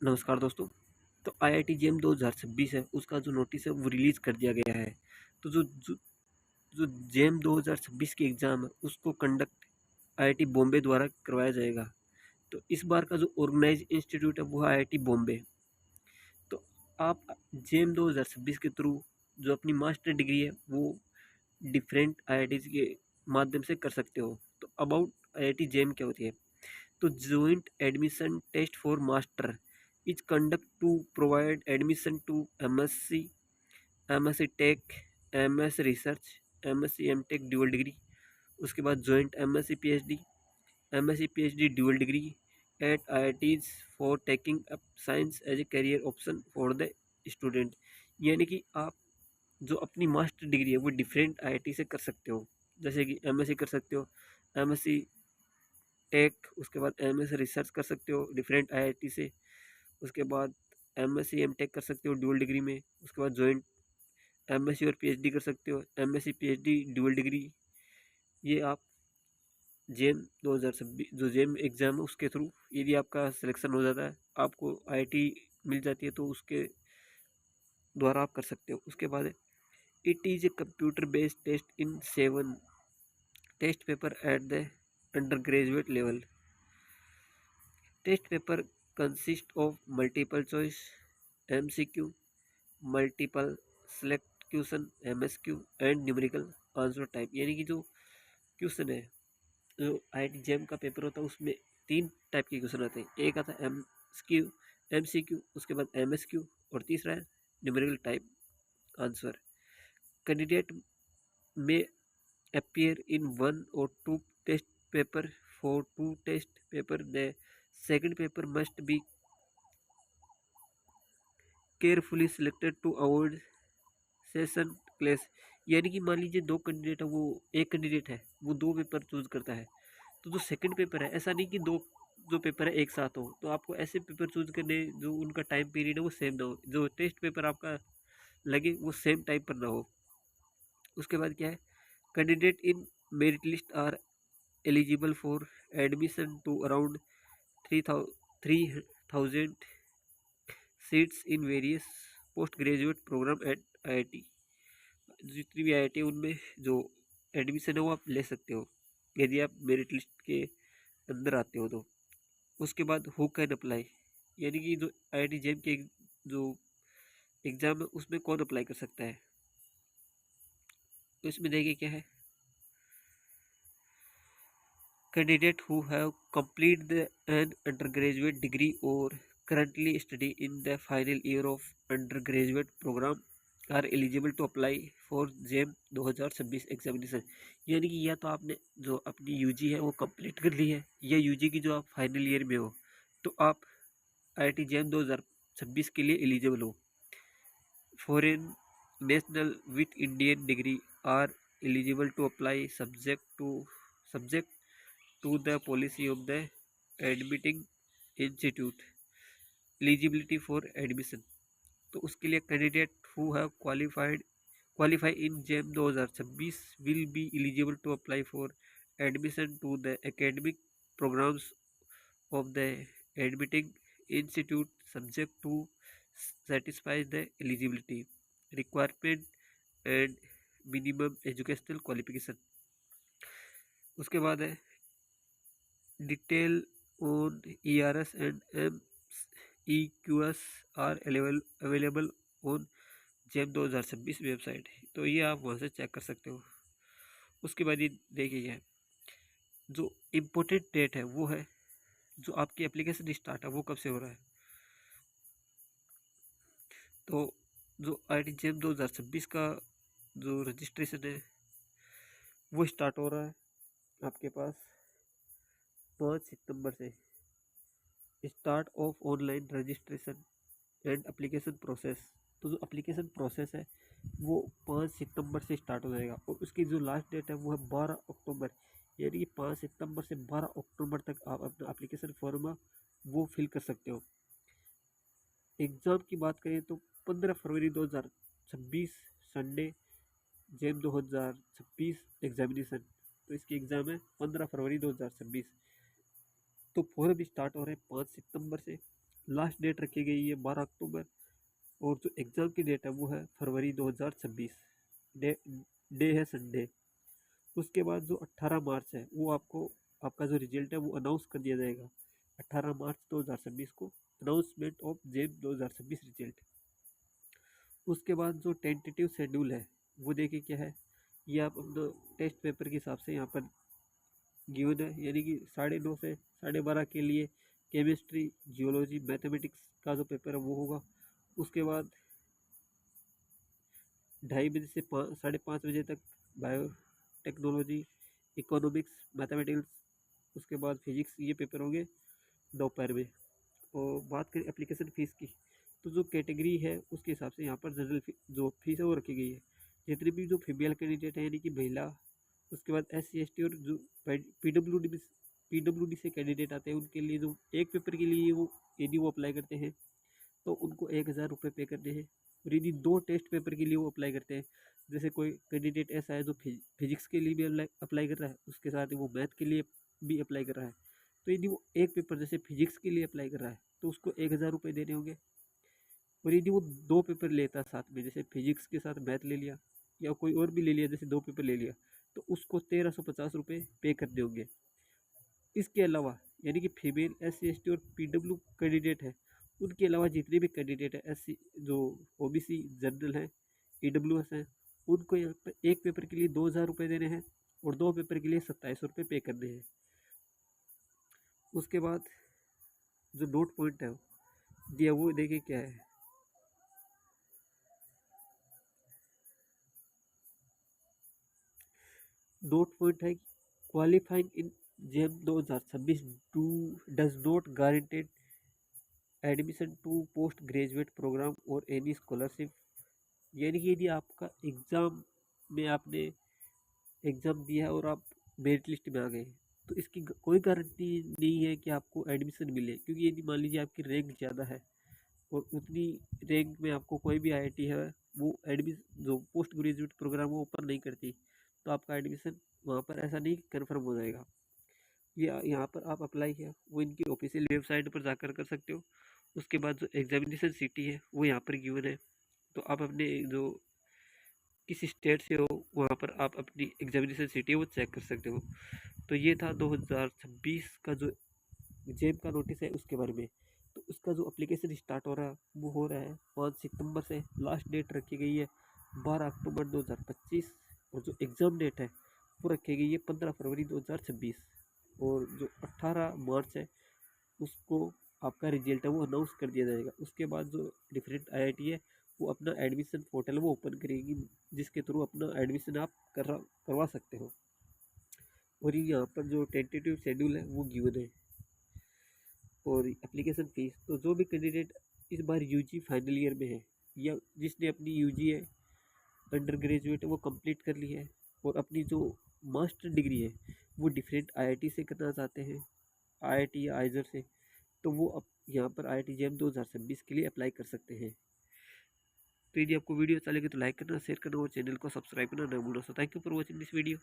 नमस्कार दोस्तों। तो आईआईटी जेम 2026 है, उसका जो नोटिस है वो रिलीज़ कर दिया गया है। तो जो जो जेम 2026 की एग्ज़ाम है उसको कंडक्ट आईआईटी बॉम्बे द्वारा करवाया जाएगा। तो इस बार का जो ऑर्गेनाइज इंस्टीट्यूट है वो है आईआईटी बॉम्बे। तो आप जेम 2026 के थ्रू जो अपनी मास्टर डिग्री है वो डिफरेंट आईआईटीज़ के माध्यम से कर सकते हो। तो अबाउट आईआईटी जेम क्या होती है? तो joint admission test for master is conduct to provide admission to MSc, MSc Tech, MS Research, MSc MTech dual degree। उसके बाद joint MSc PhD, MSc PhD dual degree at IITs for taking up science as a career option for the student। यानी कि आप जो अपनी master degree है वो different IIT से कर सकते हो। जैसे कि एमएससी कर सकते हो, एमएससी टेक, उसके बाद एमएससी रिसर्च कर सकते हो डिफरेंट आईआईटी से। उसके बाद एमएससी एमटेक कर सकते हो ड्यूअल डिग्री में। उसके बाद जॉइंट एमएससी और पीएचडी कर सकते हो, एमएससी पीएचडी ड्यूअल डिग्री। ये आप जेम 2026 जो जेम एग्ज़ाम है उसके थ्रू यदि आपका सिलेक्शन हो जाता है, आपको आईआईटी मिल जाती है, तो उसके द्वारा आप कर सकते हो। उसके बाद it is a computer based test in 7 test paper at the undergraduate level. Test paper consist of multiple choice MCQ, multiple select question MSQ and numerical answer type. यानी कि जो क्वेश्चन है, जो आईआईटी जेम का paper होता है उसमें 3 type के क्वेश्चन आते हैं। एक आता है MCQ, उसके बाद MSQ और तीसरा है न्यूमेरिकल टाइप आंसर। कैंडिडेट में appear in 1 or 2 test paper। For 2 test paper the second paper must be carefully selected to avoid session क्लेश। यानी कि मान लीजिए दो कैंडिडेट है, वो एक कैंडिडेट है वो 2 पेपर चूज करता है, तो जो सेकंड पेपर है ऐसा नहीं कि दो जो पेपर है एक साथ हो, तो आपको ऐसे पेपर चूज करने जो उनका टाइम पीरियड है वो सेम ना हो, जो टेस्ट पेपर आपका लगे वो सेम टाइम पर ना हो। उसके बाद क्या है, candidate in merit list are eligible for admission to around 3,000 seats in various postgraduate programme at IIT. जितनी भी आईआईटी उनमें जो एडमिशन है वो आप ले सकते हो यदि आप मेरिट लिस्ट के अंदर आते हो तो। उसके बाद हु कैन अप्लाई, यानी कि जो आईआईटी जेम के जो एग्ज़ाम है उसमें कौन अप्लाई कर सकता है। तो इसमें देखिए क्या है, candidate who have complete the an undergraduate degree और currently study in the final year of undergraduate program are eligible to apply for JAM 2026 examination. यानी कि या तो आपने जो अपनी यूजी है वो कंप्लीट कर ली है, या यूजी की जो आप फाइनल ईयर में हो, तो आप आईआईटी जेम 2026 के लिए एलिजिबल हो। Foreign national with Indian degree are eligible to apply subject to the policy of the admitting institute eligibility for admission. तो उसके लिए candidate who have qualify in JAM 2026 will be eligible to apply for admission to the academic programmes of the admitting institute subject to satisfy the eligibility requirement and minimum educational qualification। उसके बाद है detail on ERS and MEQS are available on JAM 2026 website. तो ये आप वहाँ से check कर सकते हो। उसके बाद ये देखिए जो इम्पोर्टेंट डेट है वो है जो आपकी एप्लीकेशन स्टार्ट है वो कब से हो रहा है। तो जो आईआईटी जेम 2026 का जो रजिस्ट्रेशन है वो स्टार्ट हो रहा है आपके पास 5 सितंबर से। Start of online registration and application process. तो जो एप्लीकेशन प्रोसेस है वो 5 सितंबर से स्टार्ट हो जाएगा और उसकी जो लास्ट डेट है वो है 12 अक्टूबर। यानी कि 5 सितंबर से 12 अक्टूबर तक आप अपना एप्लीकेशन फॉर्म वो फिल कर सकते हो। एग्ज़ाम की बात करें तो 15 फरवरी 2026 संडे जेम 2026 एग्जामिनेशन। तो इसकी एग्ज़ाम है 15 फरवरी 2026। तो फॉर्म स्टार्ट हो रहे हैं 5 सितंबर से। लास्ट डेट रखी गई है 12 अक्टूबर, और जो एग्ज़ाम की डेट है वो है फरवरी 2026। डे है संडे। उसके बाद जो 18 मार्च है वो आपका जो रिजल्ट है वो अनाउंस कर दिया जाएगा। 18 मार्च 2026 को अनाउंसमेंट ऑफ जेम 2026 रिजल्ट। उसके बाद जो टेंटेटिव शेड्यूल है वो देखिए क्या है। ये आप अपना टेस्ट पेपर के हिसाब से यहाँ पर गिवन है, यानी कि 9:30 से 12:30 के लिए केमिस्ट्री, जियोलॉजी, मैथमेटिक्स का जो पेपर है वो होगा। उसके बाद 2:30 बजे से 5:30 बजे तक बायो टेक्नोलॉजी, इकोनॉमिक्स, मैथमेटिक्स, उसके बाद फिजिक्स, ये पेपर होंगे दोपहर में। और बात करें एप्लीकेशन फ़ीस की, तो जो कैटेगरी है उसके हिसाब से यहाँ पर जनरल जो फीस है वो रखी गई है। जितने भी जो फीमेल कैंडिडेट है यानी कि महिला, उसके बाद SC ST और जो PWD से कैंडिडेट आते हैं उनके लिए जो एक पेपर के लिए वो यदि वो अप्लाई करते हैं तो उनको 1,000 रुपये पे करने हैं। और यदि 2 टेस्ट पेपर के लिए वो अप्लाई करते हैं, जैसे कोई कैंडिडेट ऐसा है जो फिजिक्स के लिए भी अप्लाई कर रहा है, उसके साथ ही वो मैथ के लिए भी अप्लाई कर रहा है, तो यदि वो एक पेपर जैसे फिजिक्स के लिए अप्लाई कर रहा है तो उसको 1,000 रुपये देने होंगे। और यदि वो 2 पेपर लेता है साथ में, जैसे फिजिक्स के साथ मैथ ले लिया या कोई और भी ले लिया, जैसे 2 पेपर ले लिया, तो उसको 1,350 रुपये पे करने होंगे। इसके अलावा यानी कि फीमेल SC ST और PW कैंडिडेट है, उनके अलावा जितने भी कैंडिडेट है SC जो OBC जनरल हैं, EWS हैं, उनको यहाँ पर एक पेपर के लिए 2,000 रुपये देने हैं और 2 पेपर के लिए 2700 रुपये पे करने हैं। उसके बाद जो नोट पॉइंट है दिया वो देखिए क्या है। नोट पॉइंट है qualifying in JAM 2026 does not guaranteed admission to postgraduate programme और एनी स्कॉलरशिप। यानी कि यदि आपका एग्ज़ाम में आपने एग्ज़ाम दिया और आप मेरिट लिस्ट में आ गए तो इसकी कोई गारंटी नहीं है कि आपको एडमिशन मिले, क्योंकि यदि मान लीजिए आपकी रैंक ज़्यादा है और उतनी रैंक में आपको कोई भी IIT है वो एडमिशन जो पोस्ट ग्रेजुएट प्रोग्राम वो ओपन नहीं करती, तो आपका एडमिशन वहाँ पर ऐसा नहीं कन्फर्म हो जाएगा। ये यहाँ पर आप अप्लाई किया वो इनकी ऑफिशियल वेबसाइट पर जाकर कर सकते हो। उसके बाद जो एग्जामिनेशन सिटी है वो यहाँ पर गिवन है, तो आप अपने जो किस स्टेट से हो वहाँ पर आप अपनी एग्जामिनेशन सिटी है वो चेक कर सकते हो। तो ये था 2026 का जो जेम का नोटिस है उसके बारे में। तो उसका जो एप्लीकेशन स्टार्ट हो रहा है वो हो रहा है 5 सितंबर से। लास्ट डेट रखी गई है 12 अक्टूबर 2025 और जो एग्ज़ाम डेट है वो रखी गई है 15 फरवरी 2026। और जो 18 मार्च है उसको आपका रिजल्ट है वो अनाउंस कर दिया जाएगा। उसके बाद जो डिफरेंट IIT है वो अपना एडमिशन पोर्टल वो ओपन करेगी, जिसके थ्रू अपना एडमिशन आप करवा सकते हो। और यहाँ पर जो टेंटेटिव शेड्यूल है वो गिवन है। और एप्लीकेशन फ़ीस, तो जो भी कैंडिडेट इस बार UG फाइनल ईयर में है या जिसने अपनी UG है अंडर ग्रेजुएट है वो कंप्लीट कर ली है और अपनी जो मास्टर डिग्री है वो डिफरेंट IIT से करना चाहते हैं, IIT या आइजर से, तो वो अब यहाँ पर IIT जेम 2026 के लिए अप्लाई कर सकते हैं। तो यदि आपको वीडियो अच्छा लगे तो लाइक करना, शेयर करना और चैनल को सब्सक्राइब करना ना भूलना। So thank you for watching this video.